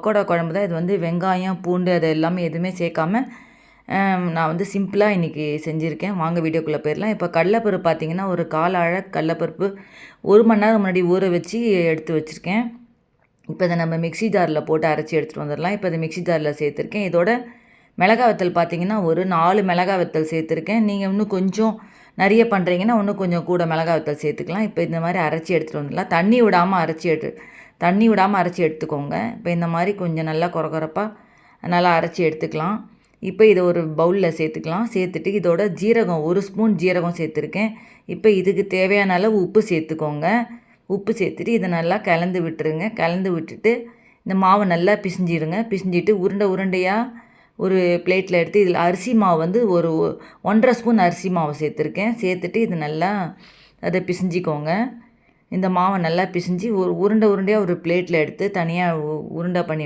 பக்கோடா குழம்பு தான். இது வந்து வெங்காயம், பூண்டு அது எல்லாமே எதுவுமே சேர்க்காம நான் வந்து சிம்பிளாக இன்றைக்கி செஞ்சுருக்கேன். வாங்க வீடியோக்குள்ளே போயிடலாம். இப்போ கடலைப்பருப்பு பார்த்திங்கன்னா ஒரு 1/4 அழ கடலைப்பருப்பு 1 மணி நேரம் முன்னாடி ஊற வச்சு எடுத்து வச்சுருக்கேன். இப்போ இதை நம்ம மிக்ஸி ஜாரில் போட்டு அரைச்சி எடுத்துகிட்டு வந்துடலாம். இப்போ இதை மிக்ஸி ஜாரில் சேர்த்துருக்கேன். இதோட மிளகா வத்தல் பார்த்திங்கன்னா ஒரு 4 மிளகா வத்தல் சேர்த்துருக்கேன். நீங்கள் இன்னும் கொஞ்சம் நிறைய பண்ணுறீங்கன்னா இன்னும் கொஞ்சம் கூட மிளகா வத்தல் சேர்த்துக்கலாம். இப்போ இந்த மாதிரி அரைச்சி எடுத்துகிட்டு வந்துடலாம். தண்ணி விடாமல் அரைச்சி எடுத்துக்கோங்க. இப்போ இந்த மாதிரி கொஞ்சம் நல்லா கொரகொரப்பாக நல்லா அரைச்சி எடுத்துக்கலாம். இப்போ இதை ஒரு பவுலில் சேர்த்துக்கலாம். சேர்த்துட்டு இதோட ஜீரகம் 1 ஸ்பூன் ஜீரகம் சேர்த்துருக்கேன். இப்போ இதுக்கு தேவையான அளவு உப்பு சேர்த்துக்கோங்க. உப்பு சேர்த்துட்டு இதை நல்லா கலந்து விட்டுருங்க. கலந்து விட்டுட்டு இந்த மாவை நல்லா பிசிஞ்சிடுங்க. பிசிஞ்சிட்டு உருண்டையாக ஒரு பிளேட்டில் எடுத்து இதில் அரிசி மாவு வந்து ஒரு 1.5 ஸ்பூன் அரிசி மாவு சேர்த்துருக்கேன். சேர்த்துட்டு இது நல்லா அதை பிசிஞ்சிக்கோங்க. இந்த மாவை நல்லா பிசிஞ்சு ஒரு உருண்டையாக ஒரு பிளேட்டில் எடுத்து தனியாக உருண்டை பண்ணி